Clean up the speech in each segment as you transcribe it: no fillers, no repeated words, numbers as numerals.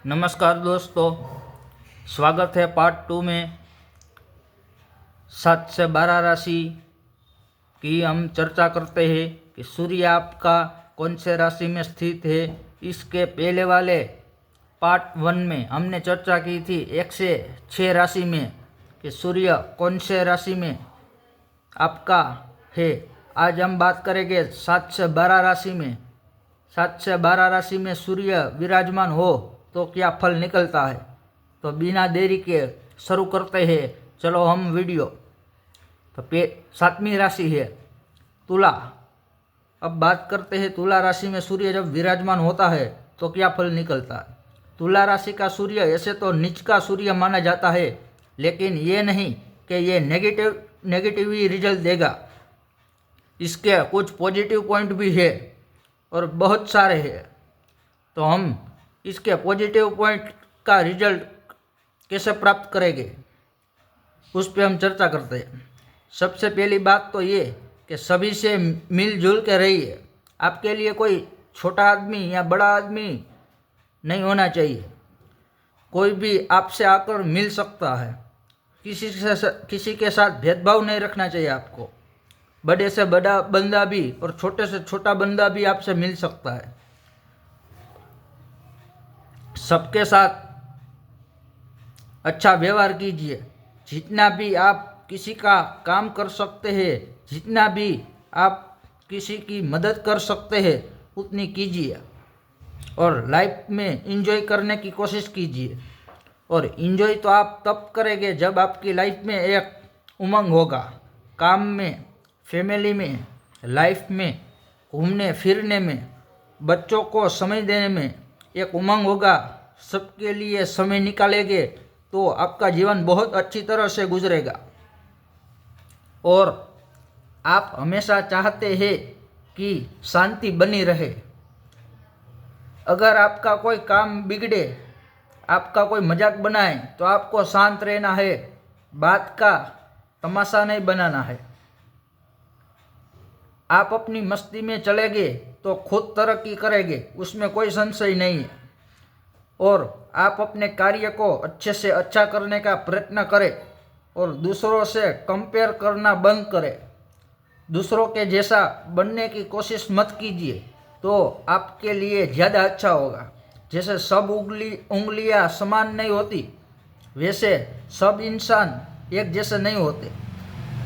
नमस्कार दोस्तों, स्वागत है पार्ट 2 में। 7 से 12 राशि की हम चर्चा करते हैं कि सूर्य आपका कौन से राशि में स्थित है। इसके पहले वाले पार्ट 1 में हमने चर्चा की थी 1 से 6 राशि में कि सूर्य कौन से राशि में आपका है। आज हम बात करेंगे 7 से 12 राशि में। 7 से 12 राशि में सूर्य विराजमान हो तो क्या फल निकलता है। तो बिना देरी के शुरू करते हैं। चलो हम वीडियो। तो 7वीं राशि है तुला। अब बात करते हैं तुला राशि में सूर्य जब विराजमान होता है तो क्या फल निकलता है। तुला राशि का सूर्य ऐसे तो नीच का सूर्य माना जाता है, लेकिन ये नहीं कि ये नेगेटिव ही रिजल्ट देगा। इसके कुछ पॉजिटिव पॉइंट भी है और बहुत सारे हैं। तो हम इसके पॉजिटिव पॉइंट का रिजल्ट कैसे प्राप्त करेंगे उस पर हम चर्चा करते हैं। सबसे पहली बात तो ये कि सभी से मिलजुल के रहिए। आपके लिए कोई छोटा आदमी या बड़ा आदमी नहीं होना चाहिए। कोई भी आपसे आकर मिल सकता है। किसी के साथ भेदभाव नहीं रखना चाहिए आपको। बड़े से बड़ा बंदा भी और छोटे से छोटा बंदा भी आपसे मिल सकता है। सबके साथ अच्छा व्यवहार कीजिए। जितना भी आप किसी का काम कर सकते हैं, जितना भी आप किसी की मदद कर सकते हैं, उतनी कीजिए और लाइफ में एंजॉय करने की कोशिश कीजिए। और एंजॉय तो आप तब करेंगे जब आपकी लाइफ में एक उमंग होगा। काम में, फैमिली में, लाइफ में, घूमने फिरने में, बच्चों को समय देने में एक उमंग होगा। सबके लिए समय निकालेंगे तो आपका जीवन बहुत अच्छी तरह से गुजरेगा। और आप हमेशा चाहते हैं कि शांति बनी रहे। अगर आपका कोई काम बिगड़े, आपका कोई मजाक बनाए, तो आपको शांत रहना है। बात का तमाशा नहीं बनाना है। आप अपनी मस्ती में चले गए तो खुद तरक्की करेंगे, उसमें कोई संशय नहीं है। और आप अपने कार्य को अच्छे से अच्छा करने का प्रयत्न करें और दूसरों से कंपेयर करना बंद करें। दूसरों के जैसा बनने की कोशिश मत कीजिए, तो आपके लिए ज़्यादा अच्छा होगा। जैसे सब उंगलियां समान नहीं होती, वैसे सब इंसान एक जैसे नहीं होते।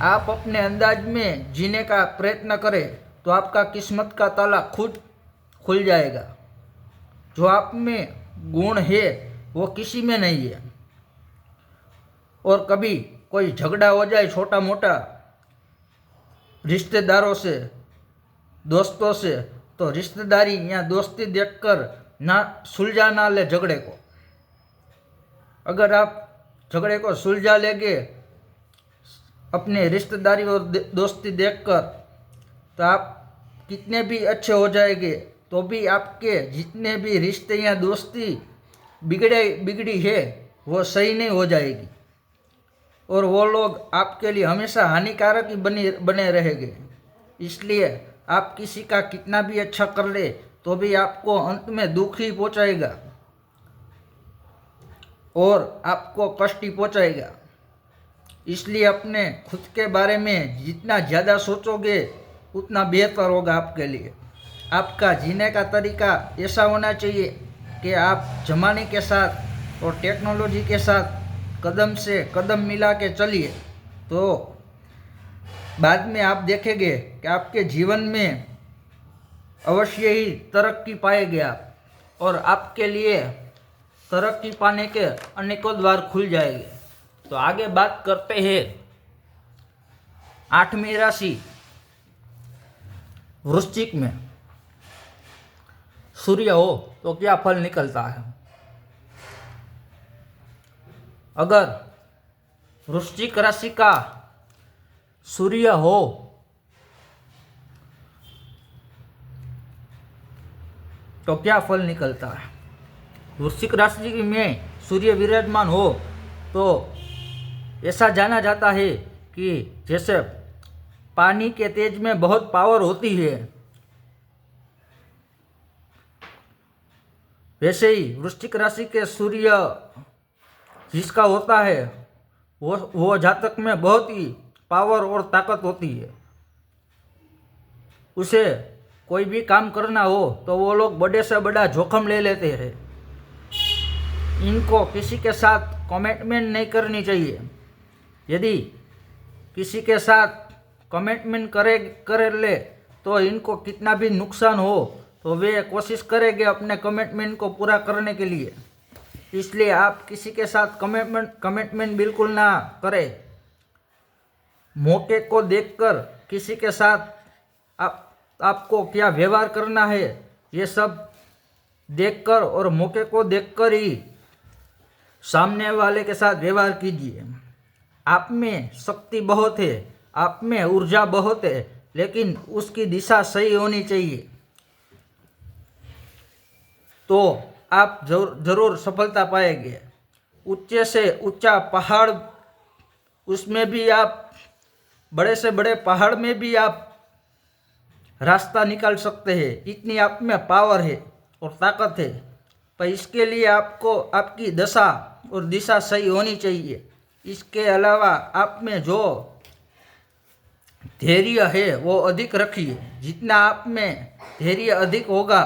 आप अपने अंदाज में जीने का प्रयत्न करें तो आपका किस्मत का ताला खुद खुल जाएगा। जो आप में गुण है वो किसी में नहीं है। और कभी कोई झगड़ा हो जाए छोटा मोटा रिश्तेदारों से, दोस्तों से, तो रिश्तेदारी या दोस्ती देखकर ना सुलझा ना ले झगड़े को। अगर आप झगड़े को सुलझा लेंगे अपने रिश्तेदारी और दोस्ती देखकर, तो आप कितने भी अच्छे हो जाएंगे तो भी आपके जितने भी रिश्ते या दोस्ती बिगड़ी है वो सही नहीं हो जाएगी। और वो लोग आपके लिए हमेशा हानिकारक ही बने रहेंगे। इसलिए आप किसी का कितना भी अच्छा कर ले तो भी आपको अंत में दुख ही पहुंचाएगा और आपको कष्ट ही पहुंचाएगा। इसलिए अपने खुद के बारे में जितना ज़्यादा सोचोगे उतना बेहतर होगा आपके लिए। आपका जीने का तरीका ऐसा होना चाहिए कि आप ज़माने के साथ और टेक्नोलॉजी के साथ कदम से कदम मिला के चलिए। तो बाद में आप देखेंगे कि आपके जीवन में अवश्य ही तरक्की पाएंगे आप, और आपके लिए तरक्की पाने के अनेकों द्वार खुल जाएंगे। तो आगे बात करते हैं 8वीं राशि वृश्चिक में सूर्य हो तो क्या फल निकलता है। अगर वृश्चिक राशि का सूर्य हो तो क्या फल निकलता है। वृश्चिक राशि में सूर्य विराजमान हो तो ऐसा जाना जाता है कि जैसे पानी के तेज में बहुत पावर होती है, वैसे ही वृश्चिक राशि के सूर्य जिसका होता है वो जातक में बहुत ही पावर और ताकत होती है। उसे कोई भी काम करना हो तो वो लोग बड़े से बड़ा जोखम ले लेते हैं। इनको किसी के साथ कमिटमेंट नहीं करनी चाहिए। यदि किसी के साथ कमिटमेंट कर ले तो इनको कितना भी नुकसान हो तो वे कोशिश करेंगे अपने कमिटमेंट को पूरा करने के लिए। इसलिए आप किसी के साथ कमिटमेंट बिल्कुल ना करें। मौके को देखकर किसी के साथ आपको क्या व्यवहार करना है ये सब देखकर और मौके को देखकर ही सामने वाले के साथ व्यवहार कीजिए। आप में शक्ति बहुत है, आप में ऊर्जा बहुत है, लेकिन उसकी दिशा सही होनी चाहिए तो आप जरूर सफलता पाएंगे। ऊंचे से ऊंचा पहाड़, उसमें भी आप बड़े से बड़े पहाड़ में भी आप रास्ता निकाल सकते हैं। इतनी आप में पावर है और ताकत है, पर इसके लिए आपको आपकी दशा और दिशा सही होनी चाहिए। इसके अलावा आप में जो धैर्य है वो अधिक रखिए। जितना आप में धैर्य अधिक होगा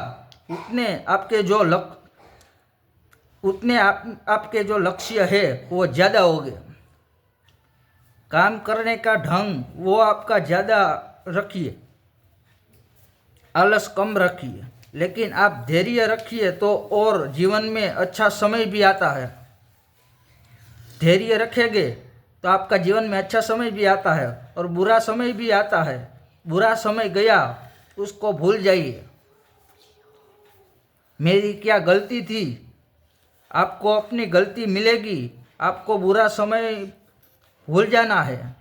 आपके जो लक्ष्य है वो ज़्यादा होंगे। काम करने का ढंग वो आपका ज़्यादा रखिए, आलस कम रखिए, लेकिन आप धैर्य रखिए तो और जीवन में अच्छा समय भी आता है। धैर्य रखेंगे तो आपका जीवन में अच्छा समय भी आता है और बुरा समय भी आता है। बुरा समय गया उसको भूल जाइए। मेरी क्या गलती थी, आपको अपनी गलती मिलेगी। आपको बुरा समय भूल जाना है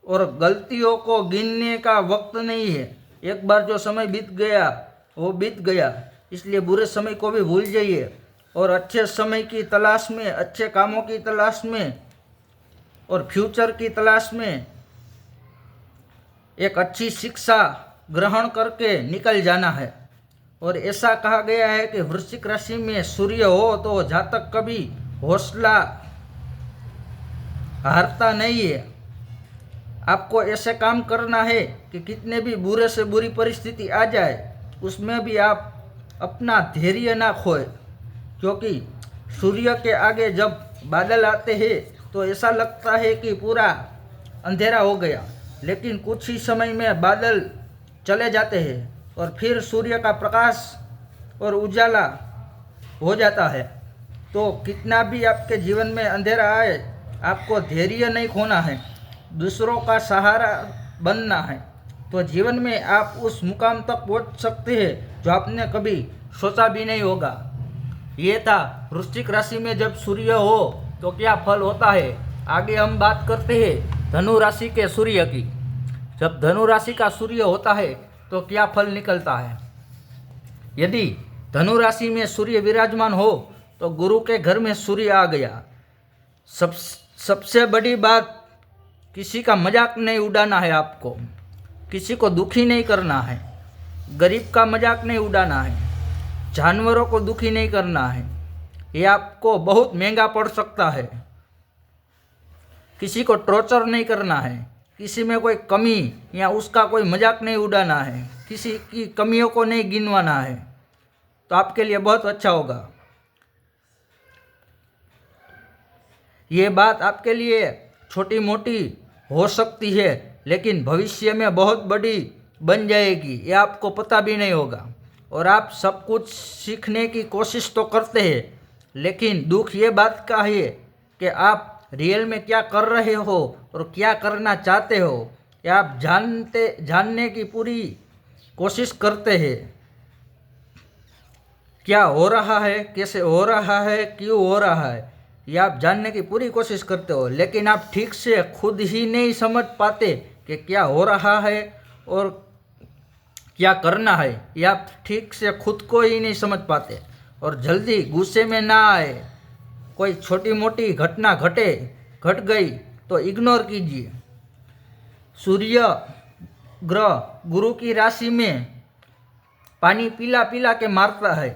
और गलतियों को गिनने का वक्त नहीं है। एक बार जो समय बीत गया वो बीत गया, इसलिए बुरे समय को भी भूल जाइए और अच्छे समय की तलाश में, अच्छे कामों की तलाश में और फ्यूचर की तलाश में एक अच्छी शिक्षा ग्रहण करके निकल जाना है। और ऐसा कहा गया है कि वृश्चिक राशि में सूर्य हो तो जातक कभी हौसला हारता नहीं है। आपको ऐसे काम करना है कि कितने भी बुरे से बुरी परिस्थिति आ जाए उसमें भी आप अपना धैर्य ना खोए, क्योंकि सूर्य के आगे जब बादल आते हैं तो ऐसा लगता है कि पूरा अंधेरा हो गया, लेकिन कुछ ही समय में बादल चले जाते हैं और फिर सूर्य का प्रकाश और उजाला हो जाता है। तो कितना भी आपके जीवन में अंधेरा आए, आपको धैर्य नहीं खोना है, दूसरों का सहारा बनना है, तो जीवन में आप उस मुकाम तक पहुंच सकते हैं जो आपने कभी सोचा भी नहीं होगा। ये था वृश्चिक राशि में जब सूर्य हो तो क्या फल होता है। आगे हम बात करते हैं धनु राशि के सूर्य की। जब धनु राशि का सूर्य होता है तो क्या फल निकलता है। यदि धनु राशि में सूर्य विराजमान हो तो गुरु के घर में सूर्य आ गया। सबसे बड़ी बात, किसी का मजाक नहीं उड़ाना है। आपको किसी को दुखी नहीं करना है, गरीब का मजाक नहीं उड़ाना है, जानवरों को दुखी नहीं करना है। ये आपको बहुत महंगा पड़ सकता है। किसी को टॉर्चर नहीं करना है, किसी में कोई कमी या उसका कोई मजाक नहीं उड़ाना है, किसी की कमियों को नहीं गिनवाना है, तो आपके लिए बहुत अच्छा होगा। ये बात आपके लिए छोटी मोटी हो सकती है, लेकिन भविष्य में बहुत बड़ी बन जाएगी, ये आपको पता भी नहीं होगा। और आप सब कुछ सीखने की कोशिश तो करते हैं, लेकिन दुख ये बात का है कि आप रियल में क्या कर रहे हो और क्या करना चाहते हो, या आप जानने की पूरी कोशिश करते हैं। क्या हो रहा है, कैसे हो रहा है, क्यों हो रहा है, ये आप जानने की पूरी कोशिश करते हो, लेकिन आप ठीक से खुद ही नहीं समझ पाते कि क्या हो रहा है और क्या करना है। ये आप ठीक से खुद को ही नहीं समझ पाते। और जल्दी गुस्से में ना आए। कोई छोटी मोटी घटना घट गई तो इग्नोर कीजिए। सूर्य ग्रह गुरु की राशि में पानी पिला पिला के मारता है।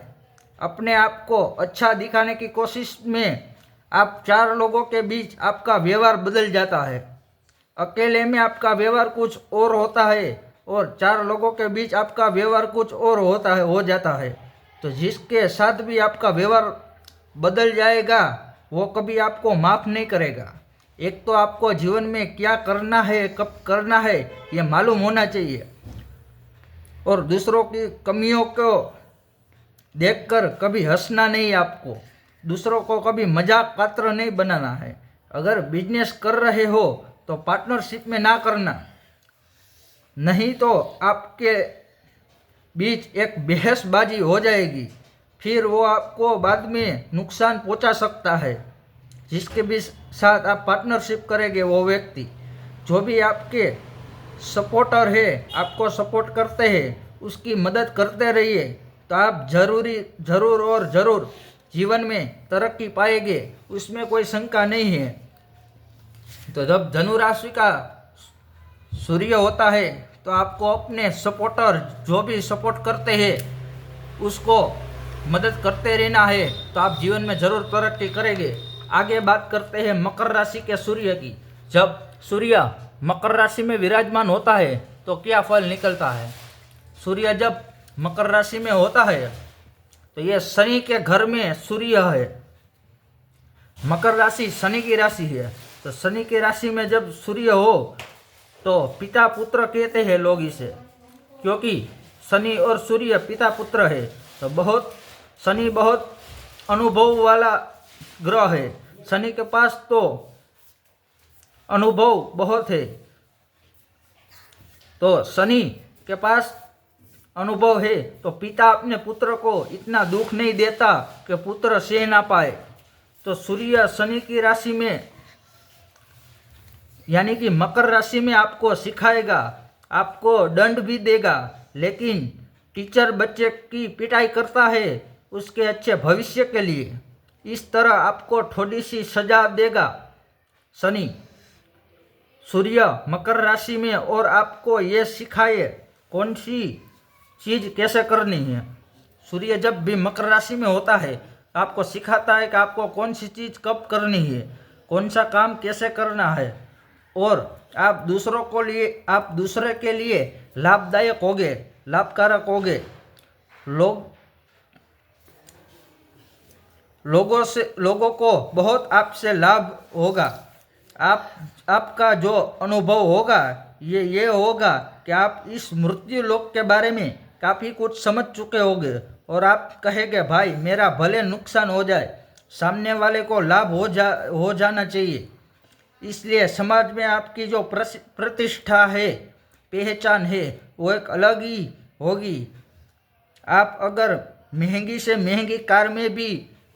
अपने आप को अच्छा दिखाने की कोशिश में आप 4 लोगों के बीच आपका व्यवहार बदल जाता है। अकेले में आपका व्यवहार कुछ और होता है और 4 लोगों के बीच आपका व्यवहार कुछ और होता है हो जाता है। तो जिसके साथ भी आपका व्यवहार बदल जाएगा वो कभी आपको माफ़ नहीं करेगा। एक तो आपको जीवन में क्या करना है, कब करना है, ये मालूम होना चाहिए और दूसरों की कमियों को देखकर कभी हंसना नहीं। आपको दूसरों को कभी मजाक पात्र नहीं बनाना है। अगर बिजनेस कर रहे हो तो पार्टनरशिप में ना करना, नहीं तो आपके बीच एक बहसबाजी हो जाएगी, फिर वो आपको बाद में नुकसान पहुंचा सकता है। जिसके भी साथ आप पार्टनरशिप करेंगे वो व्यक्ति जो भी आपके सपोर्टर है, आपको सपोर्ट करते हैं, उसकी मदद करते रहिए तो आप ज़रूर और ज़रूर जीवन में तरक्की पाएंगे, उसमें कोई शंका नहीं है। तो जब धनु राशि का सूर्य होता है तो आपको अपने सपोर्टर जो भी सपोर्ट करते हैं उसको मदद करते रहना है, तो आप जीवन में ज़रूर तरक्की करेंगे। आगे बात करते हैं मकर राशि के सूर्य की। जब सूर्य मकर राशि में विराजमान होता है तो क्या फल निकलता है। सूर्य जब मकर राशि में होता है तो ये शनि के घर में सूर्य है। मकर राशि शनि की राशि है, तो शनि की राशि में जब सूर्य हो तो पिता पुत्र कहते हैं लोग इसे, क्योंकि शनि और सूर्य पिता पुत्र है। तो शनि बहुत अनुभव वाला ग्रह है। शनि के पास तो अनुभव बहुत है, तो शनि के पास अनुभव है तो पिता अपने पुत्र को इतना दुख नहीं देता कि पुत्र सह ना पाए। तो सूर्य शनि की राशि में यानी कि मकर राशि में आपको सिखाएगा, आपको दंड भी देगा, लेकिन टीचर बच्चे की पिटाई करता है उसके अच्छे भविष्य के लिए, इस तरह आपको थोड़ी सी सजा देगा शनि। सूर्य मकर राशि में और आपको ये सिखाए कौन सी चीज़ कैसे करनी है। सूर्य जब भी मकर राशि में होता है आपको सिखाता है कि आपको कौन सी चीज़ कब करनी है, कौन सा काम कैसे करना है, और आप दूसरे के लिए लाभदायक होगे, लाभकारक होगे। लोगों को बहुत आपसे लाभ होगा। आपका जो अनुभव होगा ये होगा कि आप इस मृत्यु लोक के बारे में काफ़ी कुछ समझ चुके होंगे और आप कहेंगे भाई मेरा भले नुकसान हो जाए, सामने वाले को लाभ हो जाना चाहिए। इसलिए समाज में आपकी जो प्रतिष्ठा है, पहचान है, वो एक अलग ही होगी। आप अगर महंगी से महंगी कार में भी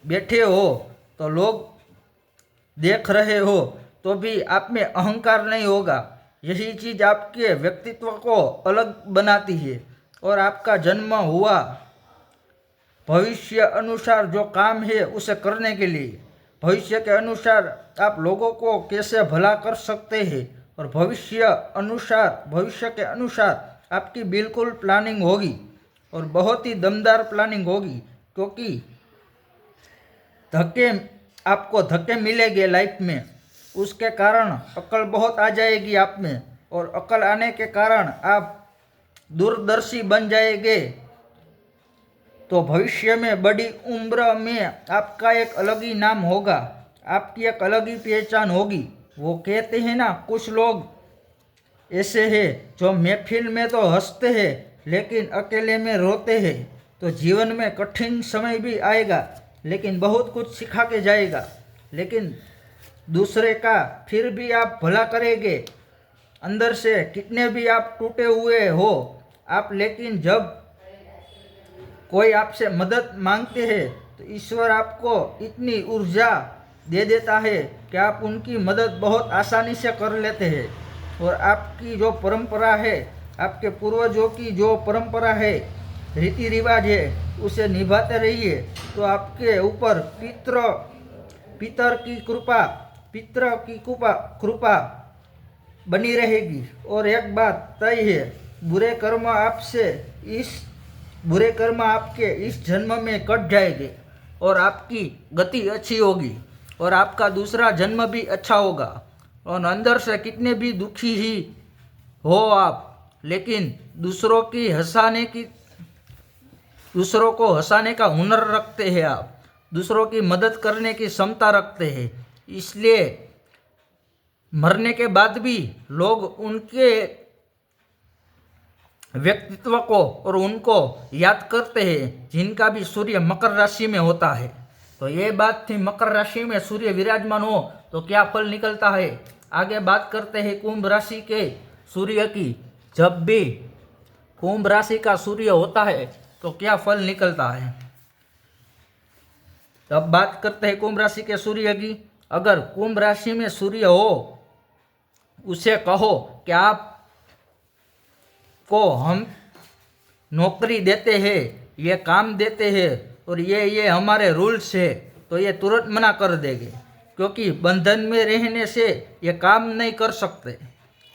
बैठे हो तो लोग देख रहे हो तो भी आप में अहंकार नहीं होगा। यही चीज़ आपके व्यक्तित्व को अलग बनाती है और आपका जन्म हुआ भविष्य अनुसार जो काम है उसे करने के लिए, भविष्य के अनुसार आप लोगों को कैसे भला कर सकते हैं और भविष्य के अनुसार आपकी बिल्कुल प्लानिंग होगी और बहुत ही दमदार प्लानिंग होगी, क्योंकि आपको धक्के मिलेंगे लाइफ में, उसके कारण अक्ल बहुत आ जाएगी आप में और अक्ल आने के कारण आप दूरदर्शी बन जाएंगे। तो भविष्य में बड़ी उम्र में आपका एक अलग ही नाम होगा, आपकी एक अलग ही पहचान होगी। वो कहते हैं ना, कुछ लोग ऐसे हैं जो महफिल में तो हंसते हैं लेकिन अकेले में रोते हैं। तो जीवन में कठिन समय भी आएगा लेकिन बहुत कुछ सिखा के जाएगा, लेकिन दूसरे का फिर भी आप भला करेंगे। अंदर से कितने भी आप टूटे हुए हो आप, लेकिन जब कोई आपसे मदद मांगते हैं तो ईश्वर आपको इतनी ऊर्जा दे देता है कि आप उनकी मदद बहुत आसानी से कर लेते हैं। और आपकी जो परंपरा है, आपके पूर्वजों की जो परंपरा है, रीति रिवाज है, उसे निभाते रहिए तो आपके ऊपर पितर की कृपा बनी रहेगी। और एक बात तय है, बुरे कर्म आपसे इस बुरे कर्म आपके इस जन्म में कट जाएंगे और आपकी गति अच्छी होगी और आपका दूसरा जन्म भी अच्छा होगा। और अंदर से कितने भी दुखी ही हो आप, लेकिन दूसरों को हंसाने का हुनर रखते हैं आप, दूसरों की मदद करने की क्षमता रखते हैं। इसलिए मरने के बाद भी लोग उनके व्यक्तित्व को और उनको याद करते हैं, जिनका भी सूर्य मकर राशि में होता है। तो ये बात थी, मकर राशि में सूर्य विराजमान हो तो क्या फल निकलता है। आगे बात करते हैं कुंभ राशि के सूर्य की। जब भी कुंभ राशि का सूर्य होता है तो क्या फल निकलता है। अब बात करते हैं कुंभ राशि के सूर्य की। अगर कुंभ राशि में सूर्य हो, उसे कहो कि आप को हम नौकरी देते हैं, ये काम देते हैं और ये हमारे रूल्स है, तो ये तुरंत मना कर देंगे, क्योंकि बंधन में रहने से ये काम नहीं कर सकते।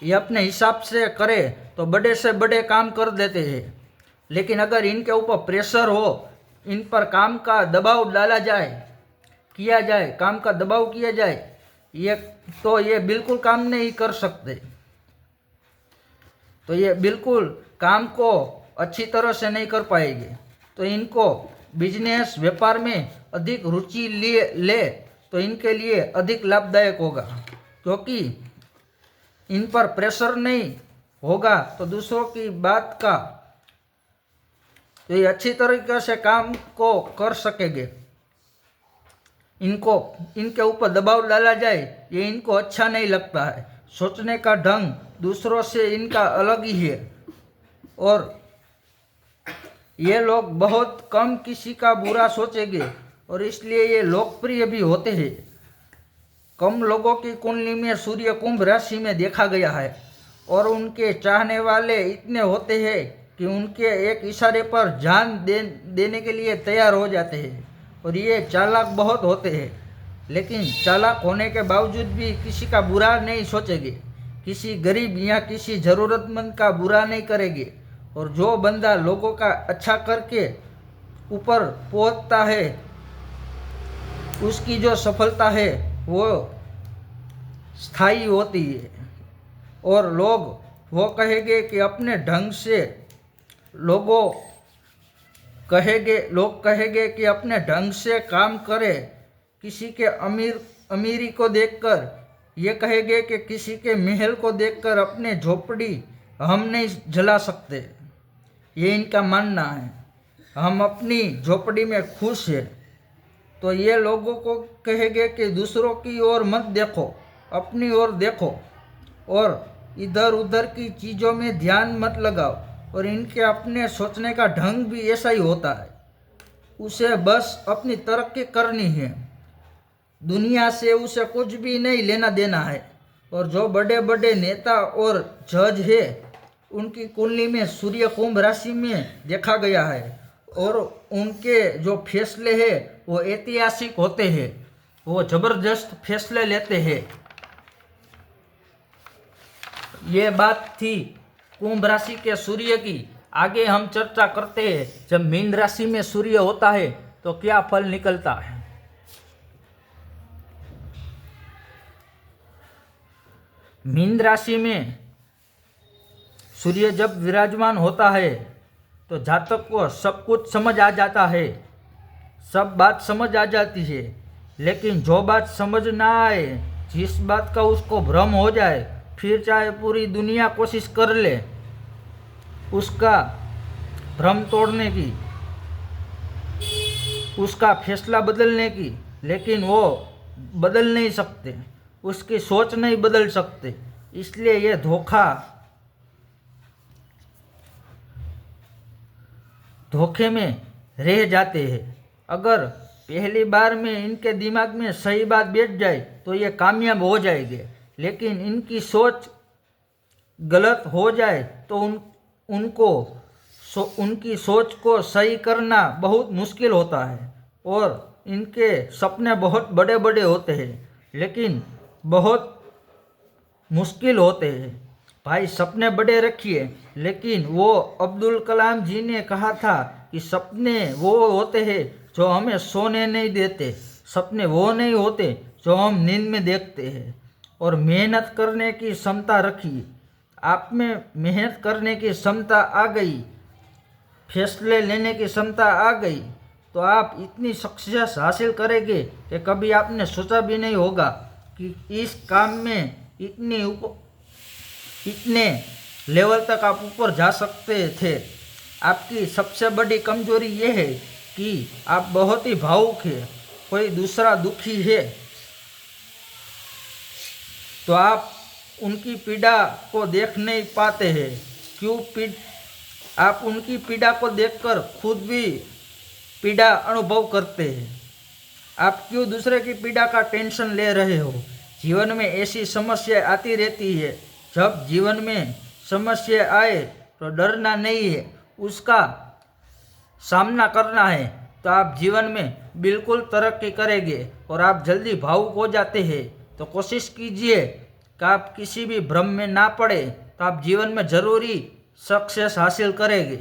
ये अपने हिसाब से करे तो बड़े से बड़े काम कर देते हैं। लेकिन अगर इनके ऊपर प्रेशर हो, इन पर काम का दबाव डाला जाए, किया जाए, काम का दबाव किया जाए, ये बिल्कुल काम नहीं कर सकते। तो ये बिल्कुल काम को अच्छी तरह से नहीं कर पाएंगे। तो इनको बिजनेस व्यापार में अधिक रुचि ले तो इनके लिए अधिक लाभदायक होगा, क्योंकि इन पर प्रेशर नहीं होगा तो दूसरों की बात का तो ये अच्छी तरीके से काम को कर सकेंगे। इनके ऊपर दबाव डाला जाए, ये इनको अच्छा नहीं लगता है। सोचने का ढंग दूसरों से इनका अलग ही है और ये लोग बहुत कम किसी का बुरा सोचेंगे और इसलिए ये लोकप्रिय भी होते हैं। कम लोगों की कुंडली में सूर्य कुंभ राशि में देखा गया है और उनके चाहने वाले इतने होते हैं कि उनके एक इशारे पर जान देने के लिए तैयार हो जाते हैं। और ये चालाक बहुत होते हैं, लेकिन चालाक होने के बावजूद भी किसी का बुरा नहीं सोचेंगे, किसी गरीब या किसी ज़रूरतमंद का बुरा नहीं करेंगे। और जो बंदा लोगों का अच्छा करके ऊपर पहुंचता है, उसकी जो सफलता है वो स्थायी होती है। और लोग वो कहेंगे कि अपने ढंग से लोग कहेंगे कि अपने ढंग से काम करे। किसी के अमीरी को देखकर ये कहेंगे कि किसी के महल को देखकर अपने झोपड़ी हम नहीं जला सकते। ये इनका मानना है, हम अपनी झोपड़ी में खुश हैं। तो ये लोगों को कहेंगे कि दूसरों की ओर मत देखो, अपनी ओर देखो और इधर उधर की चीज़ों में ध्यान मत लगाओ। और इनके अपने सोचने का ढंग भी ऐसा ही होता है, उसे बस अपनी तरक्की करनी है, दुनिया से उसे कुछ भी नहीं लेना देना है। और जो बड़े बड़े नेता और जज है, उनकी कुंडली में सूर्य कुंभ राशि में देखा गया है और उनके जो फैसले हैं वो ऐतिहासिक होते हैं, वो ज़बरदस्त फैसले लेते हैं। ये बात थी कुंभ राशि के सूर्य की। आगे हम चर्चा करते हैं, जब मीन राशि में सूर्य होता है तो क्या फल निकलता है। मीन राशि में सूर्य जब विराजमान होता है तो जातक को सब कुछ समझ आ जाता है, सब बात समझ आ जाती है। लेकिन जो बात समझ ना आए, जिस बात का उसको भ्रम हो जाए, फिर चाहे पूरी दुनिया कोशिश कर ले उसका भ्रम तोड़ने की, उसका फैसला बदलने की, लेकिन वो बदल नहीं सकते, उसकी सोच नहीं बदल सकते। इसलिए ये धोखे में रह जाते हैं। अगर पहली बार में इनके दिमाग में सही बात बैठ जाए तो ये कामयाब हो जाएंगे, लेकिन इनकी सोच गलत हो जाए तो उनकी सोच को सही करना बहुत मुश्किल होता है। और इनके सपने बहुत बड़े बड़े होते हैं, लेकिन बहुत मुश्किल होते हैं। भाई सपने बड़े रखिए, लेकिन वो अब्दुल कलाम जी ने कहा था कि सपने वो होते हैं जो हमें सोने नहीं देते, सपने वो नहीं होते जो हम नींद में देखते हैं। और मेहनत करने की क्षमता रखिए। आप में मेहनत करने की क्षमता आ गई, फैसले लेने की क्षमता आ गई, तो आप इतनी सक्सेस हासिल करेंगे कि कभी आपने सोचा भी नहीं होगा कि इस काम में इतने लेवल तक आप ऊपर जा सकते थे। आपकी सबसे बड़ी कमजोरी ये है कि आप बहुत ही भावुक है। कोई दूसरा दुखी है तो आप उनकी पीड़ा को देख नहीं पाते हैं। आप उनकी पीड़ा को देखकर खुद भी पीड़ा अनुभव करते हैं। आप क्यों दूसरे की पीड़ा का टेंशन ले रहे हो? जीवन में ऐसी समस्या आती रहती है। जब जीवन में समस्या आए तो डरना नहीं है, उसका सामना करना है, तो आप जीवन में बिल्कुल तरक्की करेंगे। और आप जल्दी भावुक हो जाते हैं तो कोशिश कीजिए कि आप किसी भी भ्रम में ना पड़े, तो आप जीवन में ज़रूरी सक्सेस हासिल करेंगे।